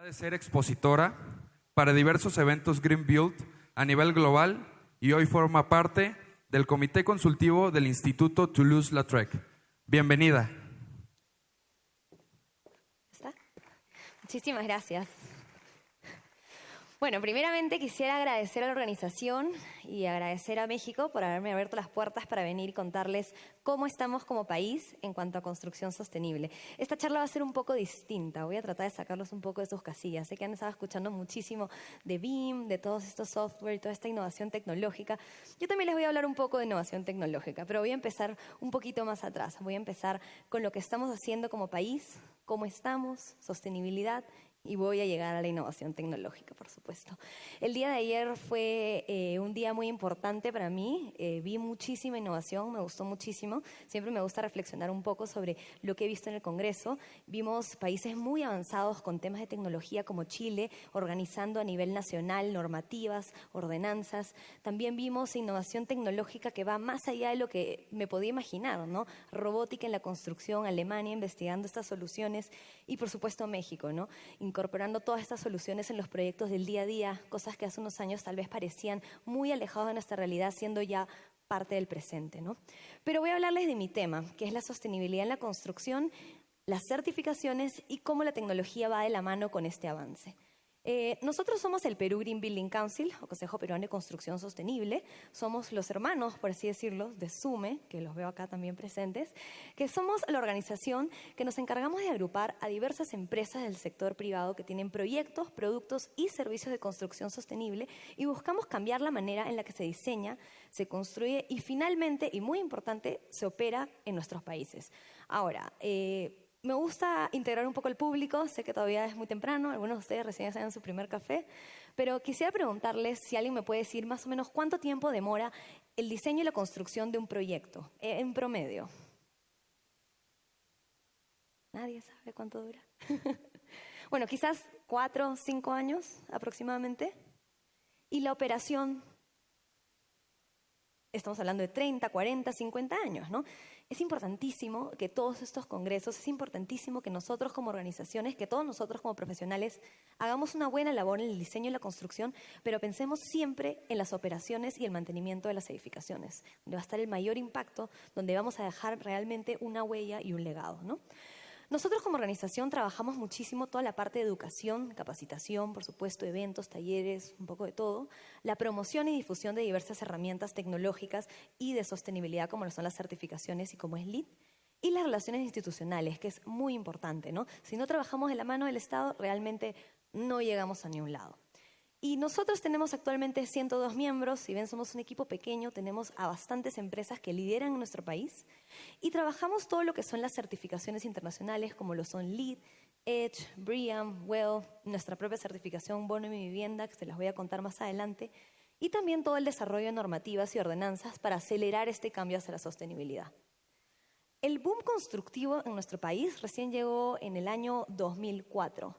de ser expositora para diversos eventos Green Build a nivel global y hoy forma parte del Comité Consultivo del Instituto Toulouse-Lautrec. Bienvenida. ¿Está? Muchísimas gracias. Bueno, primeramente quisiera agradecer a la organización y agradecer a México por haberme abierto las puertas para venir y contarles cómo estamos como país en cuanto a construcción sostenible. Esta charla va a ser un poco distinta, voy a tratar de sacarlos un poco de sus casillas. Sé que han estado escuchando muchísimo de BIM, de todos estos software, toda esta innovación tecnológica. Yo también les voy a hablar un poco de innovación tecnológica, pero voy a empezar un poquito más atrás. Voy a empezar con lo que estamos haciendo como país, cómo estamos, sostenibilidad, y voy a llegar a la innovación tecnológica, por supuesto. El día de ayer fue un día muy importante para mí. Vi muchísima innovación, me gustó muchísimo. Siempre me gusta reflexionar un poco sobre lo que he visto en el Congreso. Vimos países muy avanzados con temas de tecnología como Chile, organizando a nivel nacional normativas, ordenanzas. También vimos innovación tecnológica que va más allá de lo que me podía imaginar, ¿no? Robótica en la construcción, Alemania investigando estas soluciones y, por supuesto, México, ¿no? Incorporando todas estas soluciones en los proyectos del día a día, cosas que hace unos años tal vez parecían muy alejadas de nuestra realidad, siendo ya parte del presente, ¿no? Pero voy a hablarles de mi tema, que es la sostenibilidad en la construcción, las certificaciones y cómo la tecnología va de la mano con este avance. Nosotros somos el Perú Green Building Council, o Consejo Peruano de Construcción Sostenible. Somos los hermanos, por así decirlo, de SUME, que los veo acá también presentes, que somos la organización que nos encargamos de agrupar a diversas empresas del sector privado que tienen proyectos, productos y servicios de construcción sostenible y buscamos cambiar la manera en la que se diseña, se construye y finalmente, y muy importante, se opera en nuestros países. Ahora, me gusta integrar un poco al público, sé que todavía es muy temprano, algunos de ustedes recién están en su primer café, pero quisiera preguntarles si alguien me puede decir más o menos cuánto tiempo demora el diseño y la construcción de un proyecto, en promedio. ¿Nadie sabe cuánto dura? Bueno, quizás 4 o 5 años aproximadamente. Y la operación, estamos hablando de 30, 40, 50 años, ¿no? Es importantísimo que todos estos congresos, es importantísimo que nosotros como organizaciones, que todos nosotros como profesionales hagamos una buena labor en el diseño y la construcción, pero pensemos siempre en las operaciones y el mantenimiento de las edificaciones, donde va a estar el mayor impacto, donde vamos a dejar realmente una huella y un legado, ¿no? Nosotros como organización trabajamos muchísimo toda la parte de educación, capacitación, por supuesto, eventos, talleres, un poco de todo, la promoción y difusión de diversas herramientas tecnológicas y de sostenibilidad como lo son las certificaciones y como es LEED, y las relaciones institucionales, que es muy importante, ¿no? Si no trabajamos de la mano del Estado, realmente no llegamos a ningún lado. Y nosotros tenemos actualmente 102 miembros, si bien somos un equipo pequeño, tenemos a bastantes empresas que lideran en nuestro país y trabajamos todo lo que son las certificaciones internacionales como lo son LEED, EDGE, BREEAM, WELL, nuestra propia certificación Bono Mi Vivienda, que se las voy a contar más adelante, y también todo el desarrollo de normativas y ordenanzas para acelerar este cambio hacia la sostenibilidad. El boom constructivo en nuestro país recién llegó en el año 2004.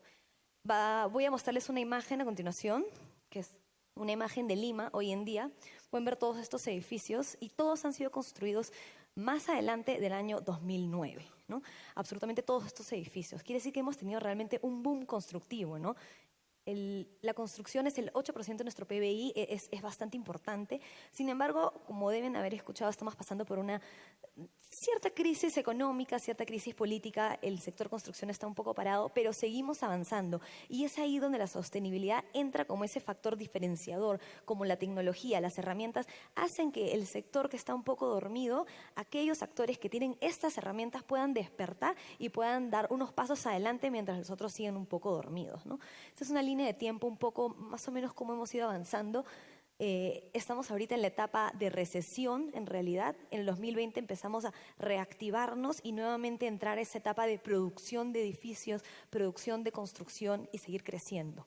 Voy a mostrarles una imagen a continuación, que es una imagen de Lima hoy en día. Pueden ver todos estos edificios y todos han sido construidos más adelante del año 2009, ¿no? Absolutamente todos estos edificios. Quiere decir que hemos tenido realmente un boom constructivo, ¿no? La construcción es el 8% de nuestro PBI, es bastante importante. Sin embargo, como deben haber escuchado, estamos pasando por una cierta crisis económica, cierta crisis política. El sector construcción está un poco parado, pero seguimos avanzando. Y es ahí donde la sostenibilidad entra como ese factor diferenciador, como la tecnología, las herramientas, hacen que el sector que está un poco dormido, aquellos actores que tienen estas herramientas puedan despertar y puedan dar unos pasos adelante mientras los otros siguen un poco dormidos, ¿no? Esta es una línea de tiempo un poco más o menos cómo hemos ido avanzando. Estamos ahorita en la etapa de recesión, en realidad. En el 2020 empezamos a reactivarnos y nuevamente entrar a esa etapa de producción de edificios, producción de construcción y seguir creciendo.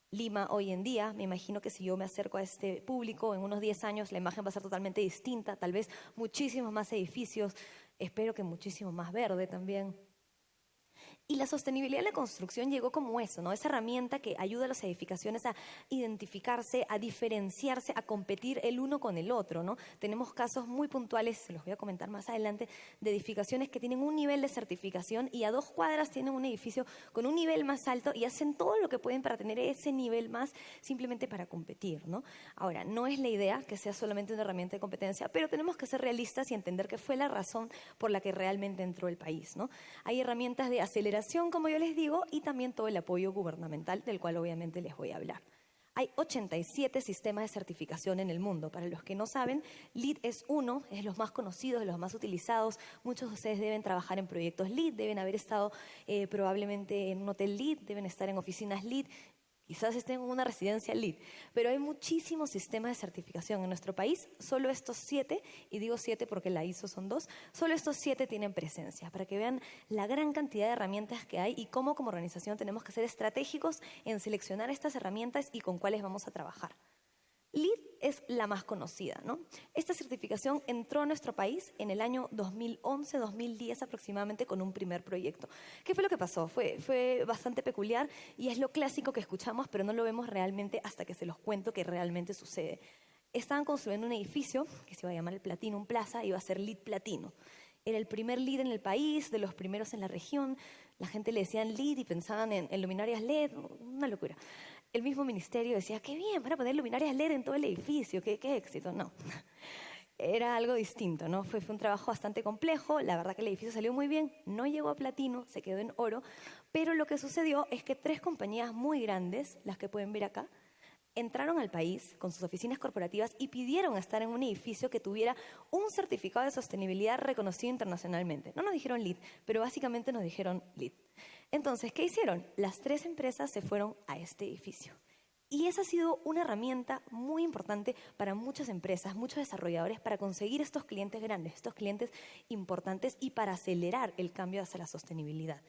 Lima hoy en día, me imagino que si yo me acerco a este público, en unos 10 años la imagen va a ser totalmente distinta, tal vez muchísimos más edificios, espero que muchísimo más verde también. Y la sostenibilidad en la construcción llegó como eso, ¿no? Esa herramienta que ayuda a las edificaciones a identificarse, a diferenciarse, a competir el uno con el otro, ¿no? Tenemos casos muy puntuales, se los voy a comentar más adelante, de edificaciones que tienen un nivel de certificación y a 2 cuadras tienen un edificio con un nivel más alto y hacen todo lo que pueden para tener ese nivel más, simplemente para competir, ¿no? Ahora, no es la idea que sea solamente una herramienta de competencia, pero tenemos que ser realistas y entender que fue la razón por la que realmente entró el país, ¿no? Hay herramientas de aceleración, como yo les digo, y también todo el apoyo gubernamental, del cual obviamente les voy a hablar. Hay 87 sistemas de certificación en el mundo. Para los que no saben, LEED es uno, es los más conocidos, de los más utilizados. Muchos de ustedes deben trabajar en proyectos LEED, deben haber estado probablemente en un hotel LEED, deben estar en oficinas LEED. Quizás estén en una residencia LEED, pero hay muchísimos sistemas de certificación en nuestro país. Solo estos 7, y digo 7 porque la ISO son 2, solo estos 7 tienen presencia, para que vean la gran cantidad de herramientas que hay y cómo como organización tenemos que ser estratégicos en seleccionar estas herramientas y con cuáles vamos a trabajar. LEED es la más conocida, ¿no? Esta certificación entró a nuestro país en el año 2011-2010 aproximadamente con un primer proyecto. ¿Qué fue lo que pasó? Fue bastante peculiar y es lo clásico que escuchamos, pero no lo vemos realmente hasta que se los cuento que realmente sucede. Estaban construyendo un edificio que se iba a llamar el Platinum Plaza, iba a ser LEED Platino. Era el primer LEED en el país, de los primeros en la región. La gente le decían LEED y pensaban en luminarias LED, una locura. El mismo ministerio decía, qué bien, van a poner luminarias LED en todo el edificio, qué éxito. No, era algo distinto, ¿no? Fue un trabajo bastante complejo, la verdad que el edificio salió muy bien, no llegó a platino, se quedó en oro, pero lo que sucedió es que 3 compañías muy grandes, las que pueden ver acá, entraron al país con sus oficinas corporativas y pidieron estar en un edificio que tuviera un certificado de sostenibilidad reconocido internacionalmente. No nos dijeron LEED, pero básicamente nos dijeron LEED. Entonces, ¿qué hicieron? Las 3 empresas se fueron a este edificio. Y esa ha sido una herramienta muy importante para muchas empresas, muchos desarrolladores, para conseguir estos clientes grandes, estos clientes importantes y para acelerar el cambio hacia la sostenibilidad.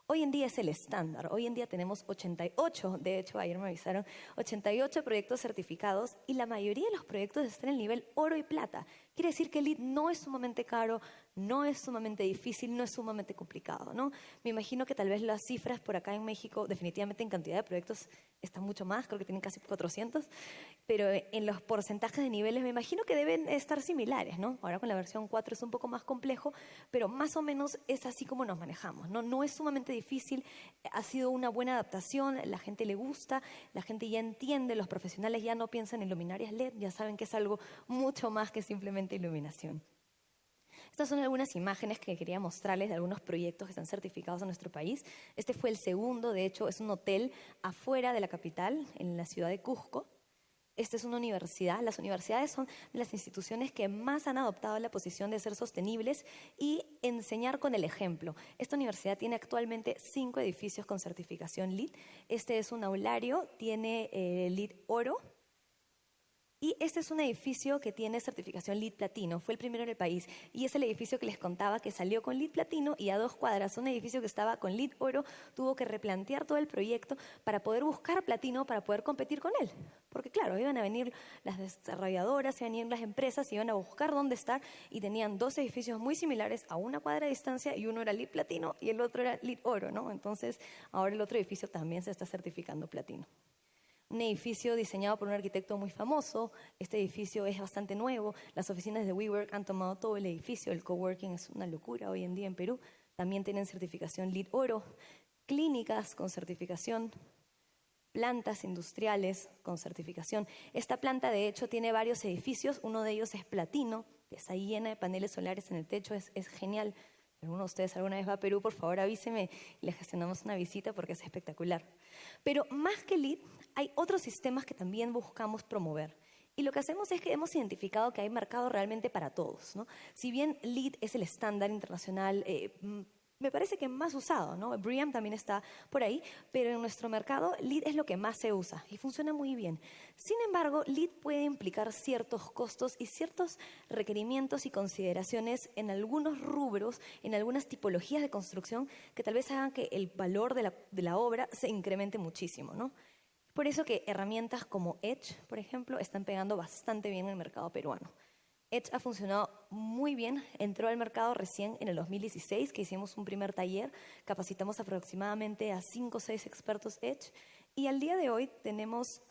Hoy en día es el estándar. Hoy en día tenemos 88, de hecho ayer me avisaron, 88 proyectos certificados y la mayoría de los proyectos están en el nivel oro y plata. Quiere decir que el LEED no es sumamente caro, no es sumamente difícil, no es sumamente complicado, ¿no? Me imagino que tal vez las cifras por acá en México, definitivamente en cantidad de proyectos, están mucho más, creo que tienen casi 400, pero en los porcentajes de niveles me imagino que deben estar similares, ¿no? Ahora con la versión 4 es un poco más complejo, pero más o menos es así como nos manejamos, ¿no? No es sumamente difícil, ha sido una buena adaptación, la gente le gusta, la gente ya entiende, los profesionales ya no piensan en luminarias LED, ya saben que es algo mucho más que simplemente iluminación. Estas son algunas imágenes que quería mostrarles de algunos proyectos que están certificados en nuestro país. Este fue el segundo, de hecho, es un hotel afuera de la capital, en la ciudad de Cusco. Esta es una universidad. Las universidades son de las instituciones que más han adoptado la posición de ser sostenibles y enseñar con el ejemplo. Esta universidad tiene actualmente 5 edificios con certificación LEED. Este es un aulario, tiene LEED Oro. Y este es un edificio que tiene certificación LEED Platino, fue el primero en el país. Y es el edificio que les contaba que salió con LEED Platino y a 2 cuadras, un edificio que estaba con LEED Oro, tuvo que replantear todo el proyecto para poder buscar Platino, para poder competir con él. Porque claro, iban a venir las desarrolladoras, iban a venir las empresas, iban a buscar dónde estar y tenían 2 edificios muy similares a 1 cuadra de distancia y uno era LEED Platino y el otro era LEED Oro, ¿no? Entonces ahora el otro edificio también se está certificando Platino. Un edificio diseñado por un arquitecto muy famoso. Este edificio es bastante nuevo. Las oficinas de WeWork han tomado todo el edificio. El coworking es una locura hoy en día en Perú. También tienen certificación LEED Oro. Clínicas con certificación. Plantas industriales con certificación. Esta planta, de hecho, tiene varios edificios. Uno de ellos es platino. Está llena de paneles solares en el techo. Es genial. Si alguno de ustedes alguna vez va a Perú, por favor avíseme y les gestionamos una visita porque es espectacular. Pero más que LEED, hay otros sistemas que también buscamos promover. Y lo que hacemos es que hemos identificado que hay mercado realmente para todos, ¿no? Si bien LEED es el estándar internacional, me parece que más usado, ¿no? BREEAM también está por ahí, pero en nuestro mercado LEED es lo que más se usa y funciona muy bien. Sin embargo, LEED puede implicar ciertos costos y ciertos requerimientos y consideraciones en algunos rubros, en algunas tipologías de construcción que tal vez hagan que el valor de la obra se incremente muchísimo, ¿no? Por eso que herramientas como Edge, por ejemplo, están pegando bastante bien en el mercado peruano. Edge ha funcionado muy bien, entró al mercado recién en el 2016, que hicimos un primer taller, capacitamos aproximadamente a 5 o 6 expertos Edge, y al día de hoy tenemos,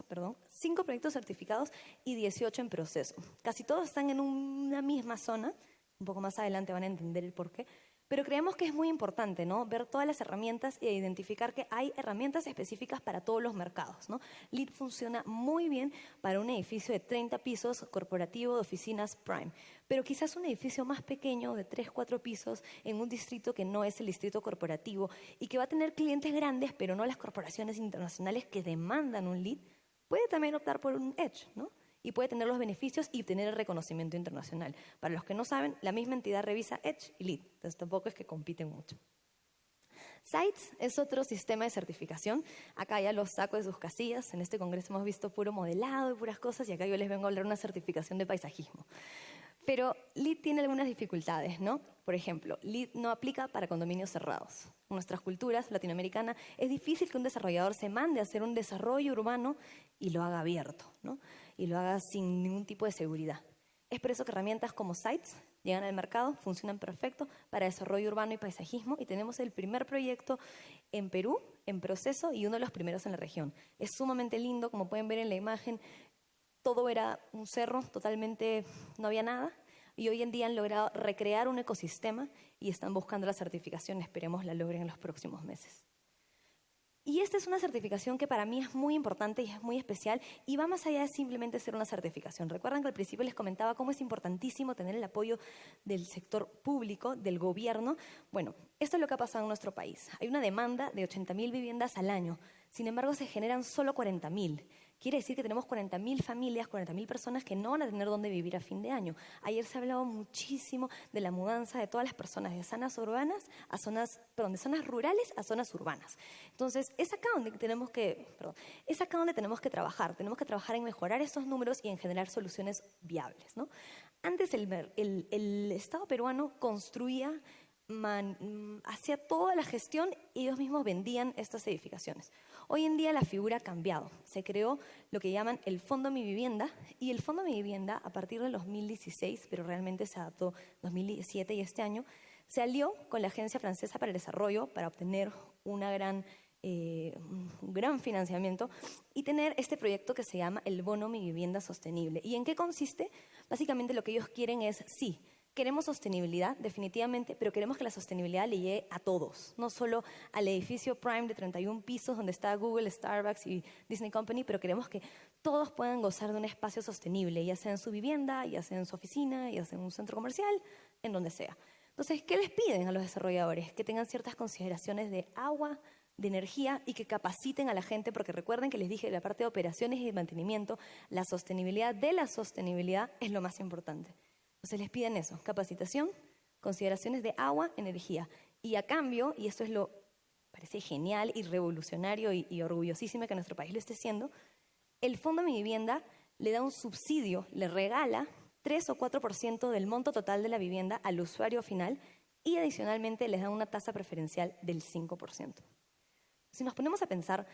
5 proyectos certificados y 18 en proceso. Casi todos están en una misma zona, un poco más adelante van a entender el porqué, pero creemos que es muy importante, ¿no? Ver todas las herramientas e identificar que hay herramientas específicas para todos los mercados, ¿no? LEED funciona muy bien para un edificio de 30 pisos corporativo de oficinas Prime, pero quizás un edificio más pequeño de 3, 4 pisos en un distrito que no es el distrito corporativo y que va a tener clientes grandes, pero no las corporaciones internacionales que demandan un LEED, puede también optar por un Edge, ¿no? Y puede tener los beneficios y obtener el reconocimiento internacional. Para los que no saben, la misma entidad revisa Edge y LEED, entonces tampoco es que compiten mucho. Sites es otro sistema de certificación. Acá ya los saco de sus casillas. En este congreso hemos visto puro modelado y puras cosas, y acá yo les vengo a hablar de una certificación de paisajismo. Pero LEED tiene algunas dificultades, ¿no? Por ejemplo, LEED no aplica para condominios cerrados. En nuestras culturas latinoamericanas es difícil que un desarrollador se mande a hacer un desarrollo urbano y lo haga abierto, ¿no? Y lo haga sin ningún tipo de seguridad. Es por eso que herramientas como Sites llegan al mercado, funcionan perfecto para desarrollo urbano y paisajismo, y tenemos el primer proyecto en Perú en proceso y uno de los primeros en la región. Es sumamente lindo, como pueden ver en la imagen. Todo era un cerro, totalmente no había nada, y hoy en día han logrado recrear un ecosistema y están buscando la certificación, esperemos la logren en los próximos meses. Y esta es una certificación que para mí es muy importante y es muy especial y va más allá de simplemente ser una certificación. Recuerdan que al principio les comentaba cómo es importantísimo tener el apoyo del sector público, del gobierno. Bueno, esto es lo que ha pasado en nuestro país. Hay una demanda de 80.000 viviendas al año, sin embargo se generan solo 40.000. Quiere decir que tenemos 40.000 familias, 40.000 personas que no van a tener dónde vivir a fin de año. Ayer se ha hablado muchísimo de la mudanza de todas las personas de zonas urbanas a zonas, de zonas rurales a zonas urbanas. Entonces, es acá donde tenemos que trabajar. Tenemos que trabajar en mejorar estos números y en generar soluciones viables, ¿no? Antes el Estado peruano construía, hacía toda la gestión y ellos mismos vendían estas edificaciones. Hoy en día la figura ha cambiado. Se creó lo que llaman el Fondo Mi Vivienda, y el Fondo Mi Vivienda a partir del 2016, pero realmente se adaptó 2017 y este año, se alió con la Agencia Francesa para el Desarrollo para obtener un gran financiamiento y tener este proyecto que se llama el Bono Mi Vivienda Sostenible. ¿Y en qué consiste? Básicamente lo que ellos quieren es, sí, queremos sostenibilidad, definitivamente, pero queremos que la sostenibilidad le llegue a todos, no solo al edificio Prime de 31 pisos donde está Google, Starbucks y Disney Company, pero queremos que todos puedan gozar de un espacio sostenible, ya sea en su vivienda, ya sea en su oficina, ya sea en un centro comercial, en donde sea. Entonces, ¿qué les piden a los desarrolladores? Que tengan ciertas consideraciones de agua, de energía, y que capaciten a la gente, porque recuerden que les dije, la parte de operaciones y de mantenimiento, la sostenibilidad de la sostenibilidad es lo más importante. Entonces les piden eso, capacitación, consideraciones de agua, energía. Y a cambio, y esto es lo parece genial y revolucionario y orgullosísima que nuestro país lo esté haciendo, el Fondo Mi Vivienda le da un subsidio, le regala 3 o 4% del monto total de la vivienda al usuario final, y adicionalmente les da una tasa preferencial del 5%. Si nos ponemos a pensar,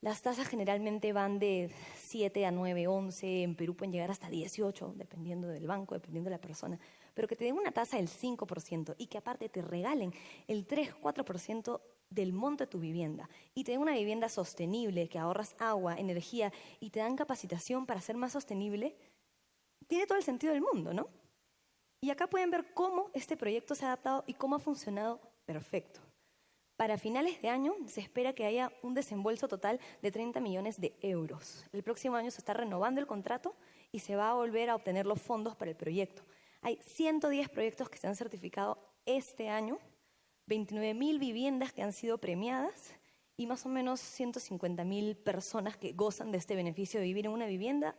las tasas generalmente van de 7 a 9, 11, en Perú pueden llegar hasta 18, dependiendo del banco, dependiendo de la persona, pero que te den una tasa del 5% y que aparte te regalen el 3, 4% del monto de tu vivienda y te den una vivienda sostenible, que ahorras agua, energía y te dan capacitación para ser más sostenible, tiene todo el sentido del mundo, ¿no? Y acá pueden ver cómo este proyecto se ha adaptado y cómo ha funcionado perfecto. Para finales de año se espera que haya un desembolso total de 30 millones de euros. El próximo año se está renovando el contrato y se va a volver a obtener los fondos para el proyecto. Hay 110 proyectos que se han certificado este año, 29.000 viviendas que han sido premiadas y más o menos 150.000 personas que gozan de este beneficio de vivir en una vivienda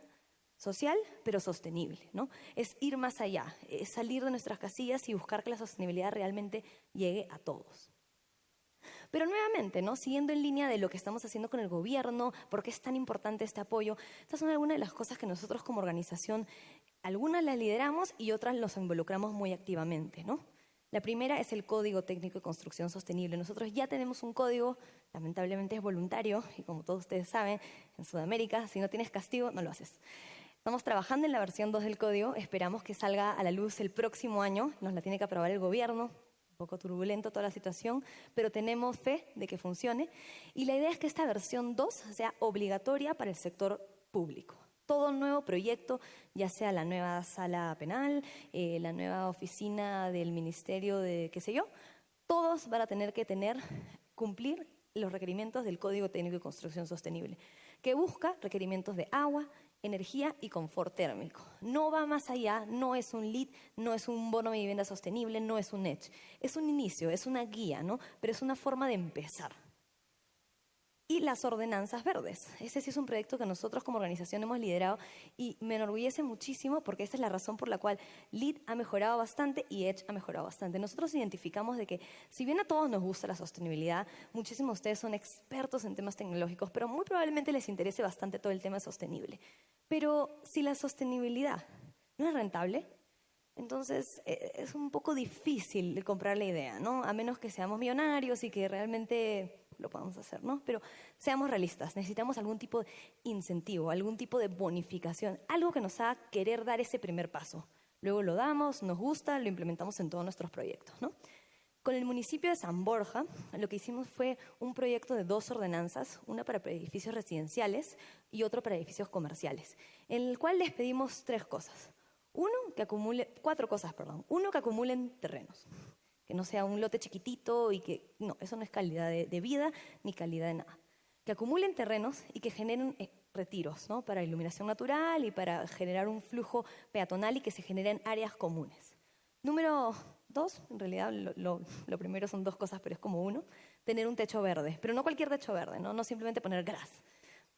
social, pero sostenible, ¿no? Es ir más allá, es salir de nuestras casillas y buscar que la sostenibilidad realmente llegue a todos. Pero nuevamente, ¿no? Siguiendo en línea de lo que estamos haciendo con el gobierno, por qué es tan importante este apoyo, estas son algunas de las cosas que nosotros como organización, algunas las lideramos y otras los involucramos muy activamente, ¿no? La primera es el Código Técnico de Construcción Sostenible. Nosotros ya tenemos un código, lamentablemente es voluntario, y como todos ustedes saben, en Sudamérica, si no tienes castigo, no lo haces. Estamos trabajando en la versión 2 del código, esperamos que salga a la luz el próximo año, nos la tiene que aprobar el gobierno, un poco turbulento toda la situación, pero tenemos fe de que funcione. Y la idea es que esta versión 2 sea obligatoria para el sector público. Todo nuevo proyecto, ya sea la nueva sala penal, la nueva oficina del ministerio de qué sé yo, todos van a tener que cumplir los requerimientos del Código Técnico de Construcción Sostenible, que busca requerimientos de agua, energía y confort térmico. No va más allá, no es un LEED, no es un bono de vivienda sostenible, no es un EDGE. Es un inicio, es una guía, ¿no? Pero es una forma de empezar. Y las ordenanzas verdes. Ese sí es un proyecto que nosotros como organización hemos liderado y me enorgullece muchísimo porque esta es la razón por la cual LEED ha mejorado bastante y EDGE ha mejorado bastante. Nosotros identificamos de que si bien a todos nos gusta la sostenibilidad, muchísimos de ustedes son expertos en temas tecnológicos, pero muy probablemente les interese bastante todo el tema sostenible. Pero si la sostenibilidad no es rentable, entonces es un poco difícil de comprar la idea, ¿no? A menos que seamos millonarios y que realmente lo podamos hacer, ¿no? Pero seamos realistas, necesitamos algún tipo de incentivo, algún tipo de bonificación, algo que nos haga querer dar ese primer paso. Luego lo damos, nos gusta, lo implementamos en todos nuestros proyectos, ¿no? Con el municipio de San Borja, lo que hicimos fue un proyecto de 2 ordenanzas, una para edificios residenciales y otro para edificios comerciales, en el cual les pedimos 4 cosas. Uno, que acumulen terrenos, que no sea un lote chiquitito y que, no, eso no es calidad de vida ni calidad de nada. Que acumulen terrenos y que generen retiros, ¿no? Para iluminación natural y para generar un flujo peatonal y que se generen áreas comunes. Número 2, en realidad lo primero son 2 cosas, pero es como uno, tener un techo verde, pero no cualquier techo verde, no simplemente poner gras.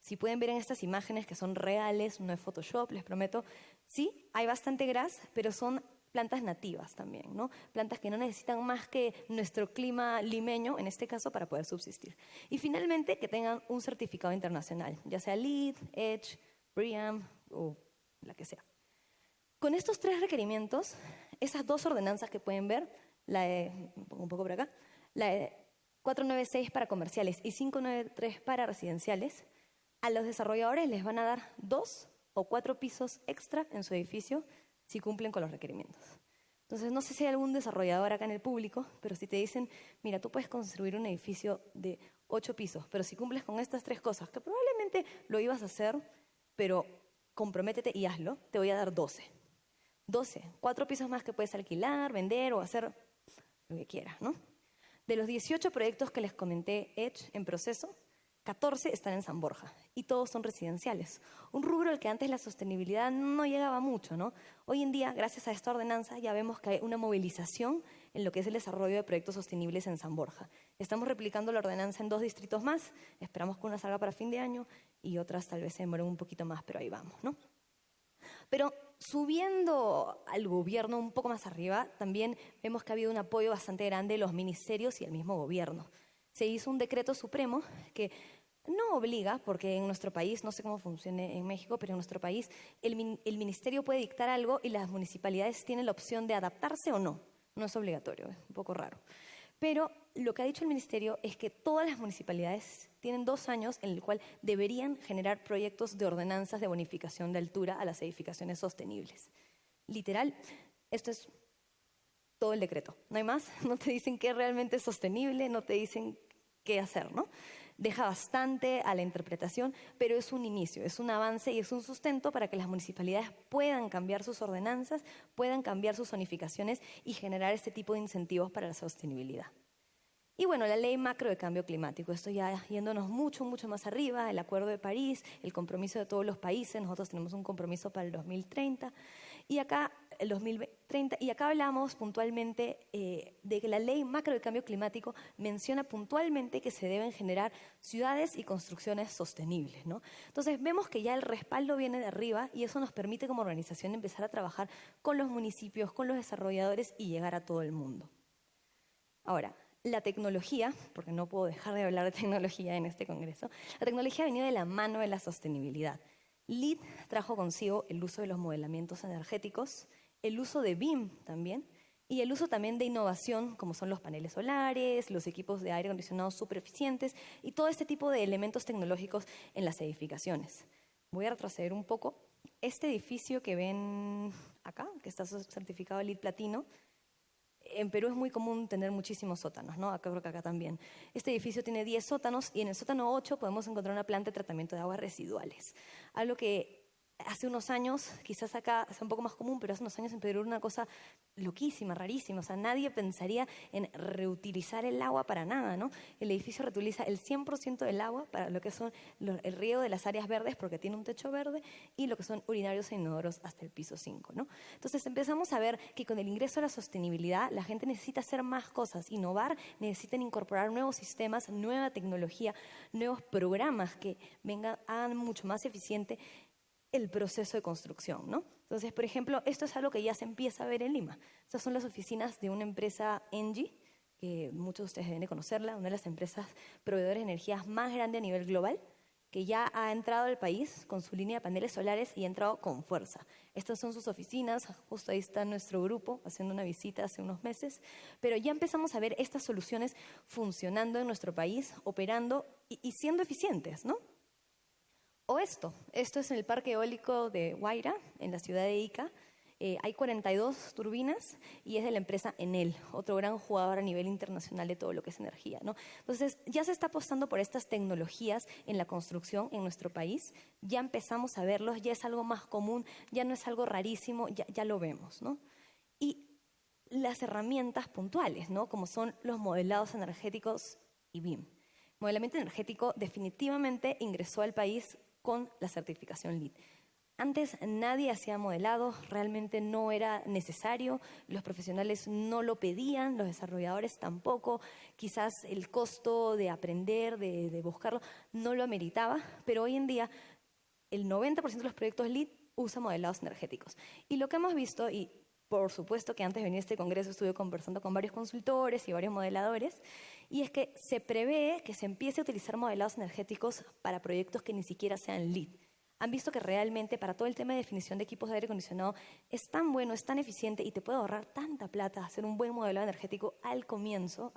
Si pueden ver en estas imágenes que son reales, no es Photoshop, les prometo, sí, hay bastante gras, pero son plantas nativas también, ¿no? Plantas que no necesitan más que nuestro clima limeño, en este caso, para poder subsistir. Y finalmente, que tengan un certificado internacional, ya sea LEED, EDGE, BREEAM o la que sea. Con estos 3 requerimientos, esas 2 ordenanzas que pueden ver, un poco por acá, la de 496 para comerciales y 593 para residenciales, a los desarrolladores les van a dar 2 o 4 pisos extra en su edificio si cumplen con los requerimientos. Entonces, no sé si hay algún desarrollador acá en el público, pero si te dicen, mira, tú puedes construir un edificio de 8 pisos, pero si cumples con estas 3 cosas, que probablemente lo ibas a hacer, pero comprométete y hazlo, te voy a dar 12. 4 pisos más que puedes alquilar, vender o hacer lo que quieras, ¿no? De los 18 proyectos que les comenté EDGE en proceso, 14 están en San Borja y todos son residenciales. Un rubro al que antes la sostenibilidad no llegaba mucho, ¿no? Hoy en día, gracias a esta ordenanza, ya vemos que hay una movilización en lo que es el desarrollo de proyectos sostenibles en San Borja. Estamos replicando la ordenanza en 2 distritos más, esperamos que una salga para fin de año y otras tal vez se demoren un poquito más, pero ahí vamos, ¿no? Pero subiendo al gobierno un poco más arriba, también vemos que ha habido un apoyo bastante grande de los ministerios y el mismo gobierno. Se hizo un decreto supremo que no obliga, porque en nuestro país, no sé cómo funcione en México, pero en nuestro país el ministerio puede dictar algo y las municipalidades tienen la opción de adaptarse o no. No es obligatorio, es un poco raro. Pero lo que ha dicho el ministerio es que todas las municipalidades tienen 2 años en el cual deberían generar proyectos de ordenanzas de bonificación de altura a las edificaciones sostenibles. Literal, esto es todo el decreto, no hay más, no te dicen qué realmente es sostenible, no te dicen qué hacer, ¿no? Deja bastante a la interpretación, pero es un inicio, es un avance y es un sustento para que las municipalidades puedan cambiar sus ordenanzas, puedan cambiar sus zonificaciones y generar este tipo de incentivos para la sostenibilidad. Y bueno, la ley macro de cambio climático, esto ya yéndonos mucho más arriba, el Acuerdo de París, el compromiso de todos los países, nosotros tenemos un compromiso para el 2030, y acá hablamos puntualmente de que la ley macro de cambio climático menciona puntualmente que se deben generar ciudades y construcciones sostenibles, ¿no? Entonces vemos que ya el respaldo viene de arriba y eso nos permite como organización empezar a trabajar con los municipios, con los desarrolladores y llegar a todo el mundo. Ahora, la tecnología, porque no puedo dejar de hablar de tecnología en este congreso, la tecnología ha venido de la mano de la sostenibilidad. LEED trajo consigo el uso de los modelamientos energéticos, el uso de BIM también, y el uso también de innovación, como son los paneles solares, los equipos de aire acondicionado súper eficientes y todo este tipo de elementos tecnológicos en las edificaciones. Voy a retroceder un poco Este edificio que ven acá, que está certificado LEED Platino, en Perú es muy común tener muchísimos sótanos, ¿no? Acá creo que acá también. Este edificio tiene 10 sótanos y en el sótano 8 podemos encontrar una planta de tratamiento de aguas residuales. Algo que hace unos años, quizás acá sea un poco más común, pero hace unos años en Perú era una cosa loquísima, rarísima. O sea, nadie pensaría en reutilizar el agua para nada, ¿no? El edificio reutiliza el 100% del agua para lo que son el riego de las áreas verdes, porque tiene un techo verde, y lo que son urinarios e inodoros hasta el piso 5, ¿no? Entonces empezamos a ver que con el ingreso a la sostenibilidad, la gente necesita hacer más cosas, innovar, necesitan incorporar nuevos sistemas, nueva tecnología, nuevos programas que hagan mucho más eficiente el proceso de construcción, ¿no? Entonces, por ejemplo, esto es algo que ya se empieza a ver en Lima. Estas son las oficinas de una empresa Engie, que muchos de ustedes deben de conocerla, una de las empresas proveedoras de energías más grande a nivel global, que ya ha entrado al país con su línea de paneles solares y ha entrado con fuerza. Estas son sus oficinas, justo ahí está nuestro grupo haciendo una visita hace unos meses, pero ya empezamos a ver estas soluciones funcionando en nuestro país, operando y siendo eficientes, ¿no? O esto es en el parque eólico de Huayra, en la ciudad de Ica. Hay 42 turbinas y es de la empresa Enel, otro gran jugador a nivel internacional de todo lo que es energía, ¿no? Entonces, ya se está apostando por estas tecnologías en la construcción en nuestro país. Ya empezamos a verlos, ya es algo más común, ya no es algo rarísimo, ya lo vemos, ¿no? Y las herramientas puntuales, ¿no? Como son los modelados energéticos y BIM. Modelamiento energético definitivamente ingresó al país con la certificación LEED. Antes nadie hacía modelado, realmente no era necesario, los profesionales no lo pedían, los desarrolladores tampoco, quizás el costo de aprender, de buscarlo, no lo ameritaba, pero hoy en día el 90% de los proyectos LEED usa modelados energéticos. Y lo que hemos visto, y por supuesto que antes de venir a este congreso estuve conversando con varios consultores y varios modeladores, y es que se prevé que se empiece a utilizar modelados energéticos para proyectos que ni siquiera sean LEED. Han visto que realmente para todo el tema de definición de equipos de aire acondicionado es tan bueno, es tan eficiente y te puede ahorrar tanta plata hacer un buen modelado energético al comienzo,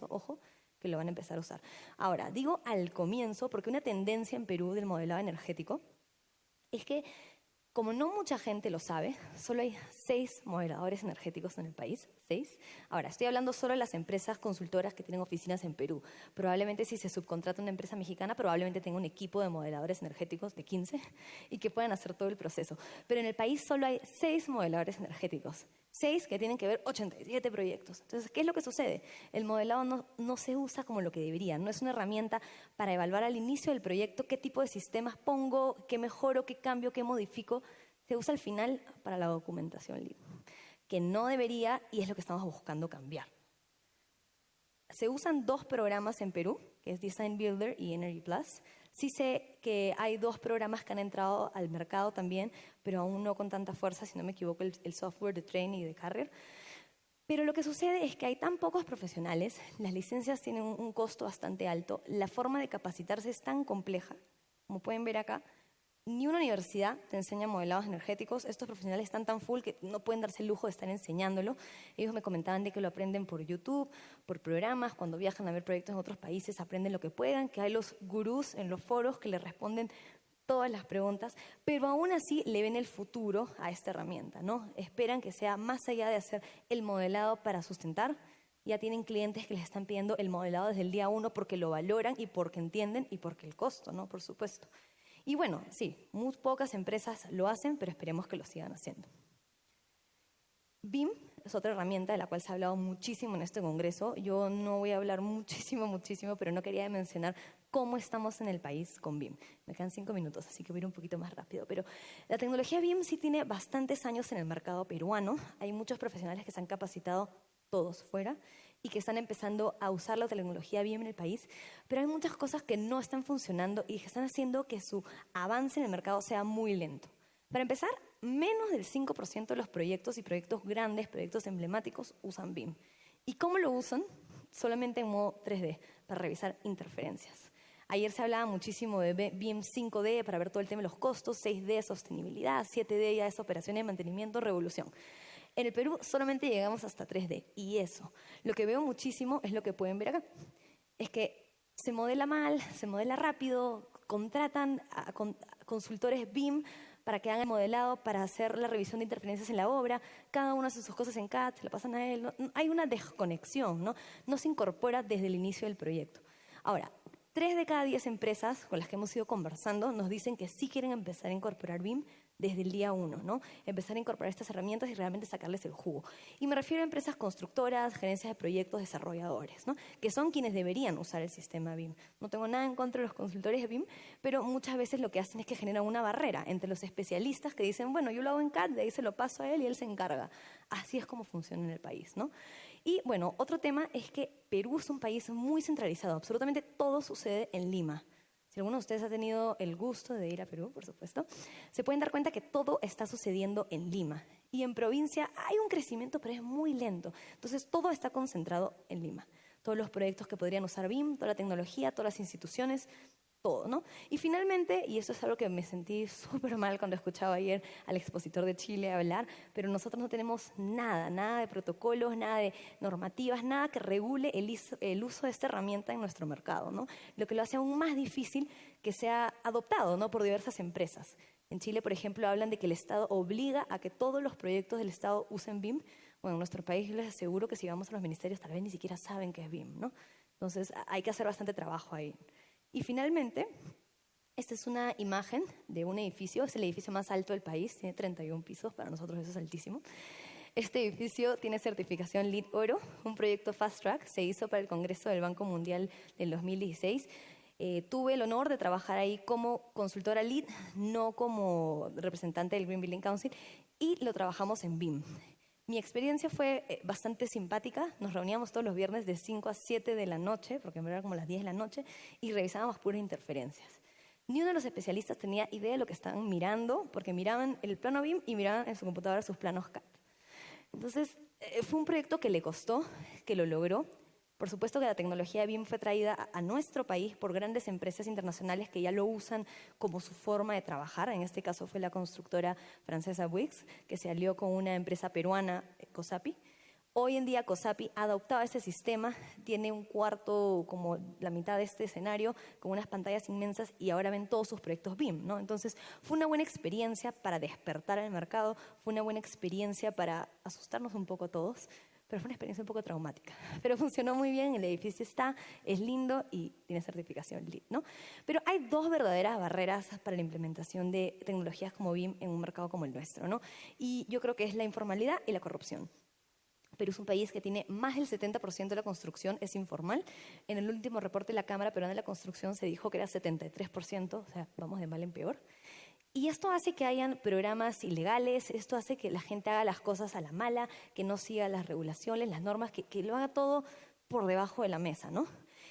ojo, que lo van a empezar a usar. Ahora, digo al comienzo porque una tendencia en Perú del modelado energético es que, como no mucha gente lo sabe, solo hay 6 modeladores energéticos en el país, 6. Ahora, estoy hablando solo de las empresas consultoras que tienen oficinas en Perú. Probablemente si se subcontrata una empresa mexicana, probablemente tenga un equipo de modeladores energéticos de 15 y que puedan hacer todo el proceso. Pero en el país solo hay 6 modeladores energéticos. 6 que tienen que ver 87 proyectos. Entonces, ¿qué es lo que sucede? El modelado no se usa como lo que debería. No es una herramienta para evaluar al inicio del proyecto qué tipo de sistemas pongo, qué mejoro, qué cambio, qué modifico. Se usa al final para la documentación LEED, que no debería y es lo que estamos buscando cambiar. Se usan 2 programas en Perú, que es Design Builder y Energy Plus. Sí sé que hay 2 programas que han entrado al mercado también, pero aún no con tanta fuerza, si no me equivoco, el software de Train y de Carrier. Pero lo que sucede es que hay tan pocos profesionales, las licencias tienen un costo bastante alto, la forma de capacitarse es tan compleja, como pueden ver acá. Ni una universidad te enseña modelados energéticos. Estos profesionales están tan full que no pueden darse el lujo de estar enseñándolo. Ellos me comentaban de que lo aprenden por YouTube, por programas, cuando viajan a ver proyectos en otros países, aprenden lo que puedan, que hay los gurús en los foros que les responden todas las preguntas, pero aún así le ven el futuro a esta herramienta, ¿no? Esperan que sea más allá de hacer el modelado para sustentar. Ya tienen clientes que les están pidiendo el modelado desde el día 1 porque lo valoran y porque entienden y porque el costo, ¿no? Por supuesto. Y bueno, sí, muy pocas empresas lo hacen, pero esperemos que lo sigan haciendo. BIM es otra herramienta de la cual se ha hablado muchísimo en este congreso. Yo no voy a hablar muchísimo, pero no quería mencionar cómo estamos en el país con BIM. Me quedan 5 minutos, así que voy a ir un poquito más rápido. Pero la tecnología BIM sí tiene bastantes años en el mercado peruano. Hay muchos profesionales que se han capacitado, todos fuera, y que están empezando a usar la tecnología BIM en el país, pero hay muchas cosas que no están funcionando y que están haciendo que su avance en el mercado sea muy lento. Para empezar, menos del 5% de los proyectos y proyectos grandes, proyectos emblemáticos, usan BIM. ¿Y cómo lo usan? Solamente en modo 3D, para revisar interferencias. Ayer se hablaba muchísimo de BIM 5D para ver todo el tema de los costos, 6D sostenibilidad, 7D ya es operaciones de mantenimiento, revolución. En el Perú solamente llegamos hasta 3D y eso, lo que veo muchísimo es lo que pueden ver acá. Es que se modela mal, se modela rápido, contratan a consultores BIM para que hagan el modelado, para hacer la revisión de interferencias en la obra. Cada uno hace sus cosas en CAD, se la pasan a él. Hay una desconexión, ¿no? No se incorpora desde el inicio del proyecto. Ahora, 3 de cada 10 empresas con las que hemos ido conversando nos dicen que sí quieren empezar a incorporar BIM desde el día 1, ¿no? Empezar a incorporar estas herramientas y realmente sacarles el jugo. Y me refiero a empresas constructoras, gerencias de proyectos, desarrolladores, ¿no? Que son quienes deberían usar el sistema BIM. No tengo nada en contra de los consultores de BIM, pero muchas veces lo que hacen es que generan una barrera entre los especialistas que dicen, bueno, yo lo hago en CAD, de ahí se lo paso a él y él se encarga. Así es como funciona en el país, ¿no? Y bueno, otro tema es que Perú es un país muy centralizado. Absolutamente todo sucede en Lima. Si alguno de ustedes ha tenido el gusto de ir a Perú, por supuesto, se pueden dar cuenta que todo está sucediendo en Lima. Y en provincia hay un crecimiento, pero es muy lento. Entonces, todo está concentrado en Lima. Todos los proyectos que podrían usar BIM, toda la tecnología, todas las instituciones, todo, ¿no? Y finalmente, y eso es algo que me sentí súper mal cuando escuchaba ayer al expositor de Chile hablar, pero nosotros no tenemos nada de protocolos, nada de normativas, nada que regule el uso de esta herramienta en nuestro mercado, ¿no? Lo que lo hace aún más difícil que sea adoptado, ¿no? Por diversas empresas. En Chile, por ejemplo, hablan de que el Estado obliga a que todos los proyectos del Estado usen BIM. Bueno, en nuestro país les aseguro que si vamos a los ministerios tal vez ni siquiera saben qué es BIM, ¿no? Entonces hay que hacer bastante trabajo ahí. Y finalmente, esta es una imagen de un edificio, es el edificio más alto del país, tiene 31 pisos, para nosotros eso es altísimo. Este edificio tiene certificación LEED Oro, un proyecto Fast Track, se hizo para el Congreso del Banco Mundial del 2016. Tuve el honor de trabajar ahí como consultora LEED, no como representante del Green Building Council, y lo trabajamos en BIM. Mi experiencia fue bastante simpática. Nos reuníamos todos los viernes de 5 a 7 de la noche, porque en verdad era como las 10 de la noche, y revisábamos puras interferencias. Ni uno de los especialistas tenía idea de lo que estaban mirando, porque miraban el plano BIM y miraban en su computadora sus planos CAD. Entonces, fue un proyecto que le costó, que lo logró. Por supuesto que la tecnología BIM fue traída a nuestro país por grandes empresas internacionales que ya lo usan como su forma de trabajar. En este caso fue la constructora francesa Bouygues, que se alió con una empresa peruana, Cosapi. Hoy en día Cosapi ha adoptado este sistema, tiene un cuarto como la mitad de este escenario, con unas pantallas inmensas y ahora ven todos sus proyectos BIM, ¿no? Entonces fue una buena experiencia para despertar al mercado, fue una buena experiencia para asustarnos un poco todos, pero fue una experiencia un poco traumática. Pero funcionó muy bien, el edificio es lindo y tiene certificación LEED, ¿no? Pero hay 2 verdaderas barreras para la implementación de tecnologías como BIM en un mercado como el nuestro, ¿no? Y yo creo que es la informalidad y la corrupción. Perú es un país que tiene más del 70% de la construcción es informal. En el último reporte de la Cámara Peruana de la Construcción se dijo que era 73%, o sea, vamos de mal en peor. Y esto hace que hayan programas ilegales, esto hace que la gente haga las cosas a la mala, que no siga las regulaciones, las normas, que lo haga todo por debajo de la mesa, ¿no?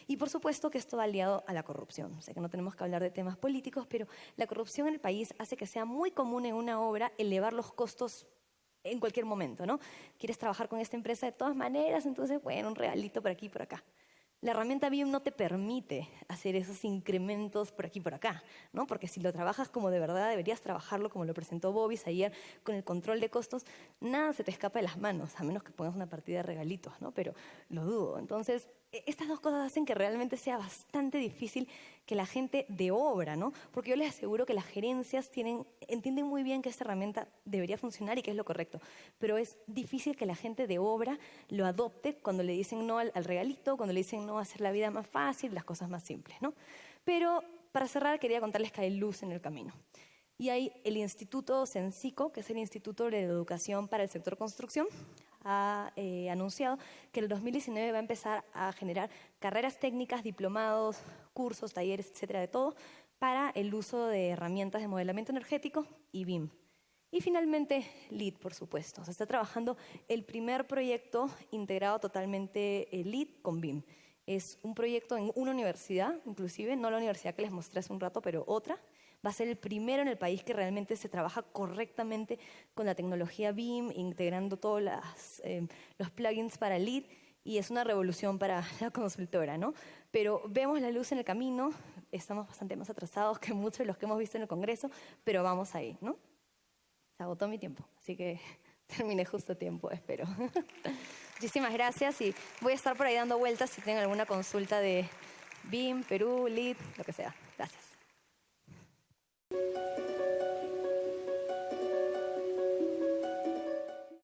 Y por supuesto que esto va aliado a la corrupción. Sé que no tenemos que hablar de temas políticos, pero la corrupción en el país hace que sea muy común en una obra elevar los costos en cualquier momento, ¿no? Quieres trabajar con esta empresa de todas maneras, entonces, bueno, un regalito por aquí y por acá. La herramienta BIM no te permite hacer esos incrementos por aquí y por acá, ¿no? Porque si lo trabajas como de verdad deberías trabajarlo como lo presentó Bobis ayer con el control de costos, nada se te escapa de las manos, a menos que pongas una partida de regalitos, ¿no? Pero lo dudo. Entonces, estas 2 cosas hacen que realmente sea bastante difícil que la gente de obra, ¿no? Porque yo les aseguro que las gerencias entienden muy bien que esta herramienta debería funcionar y que es lo correcto, pero es difícil que la gente de obra lo adopte cuando le dicen no al regalito, cuando le dicen no a hacer la vida más fácil, las cosas más simples, ¿no? Pero para cerrar quería contarles que hay luz en el camino. Y hay el Instituto Censico, que es el Instituto de Educación para el Sector Construcción, ha anunciado que en el 2019 va a empezar a generar carreras técnicas, diplomados, cursos, talleres, etcétera, de todo, para el uso de herramientas de modelamiento energético y BIM. Y finalmente, LEED, por supuesto. Se está trabajando el primer proyecto integrado totalmente LEED con BIM. Es un proyecto en una universidad, inclusive, no la universidad que les mostré hace un rato, pero otra. Va a ser el primero en el país que realmente se trabaja correctamente con la tecnología BIM, integrando todos los plugins para LEED, y es una revolución para la consultora, ¿no? Pero vemos la luz en el camino, estamos bastante más atrasados que muchos de los que hemos visto en el Congreso, pero vamos ahí, ¿no? Se agotó mi tiempo, así que terminé justo a tiempo, espero. Muchísimas gracias y voy a estar por ahí dando vueltas si tienen alguna consulta de BIM, Perú, LEED, lo que sea. Gracias.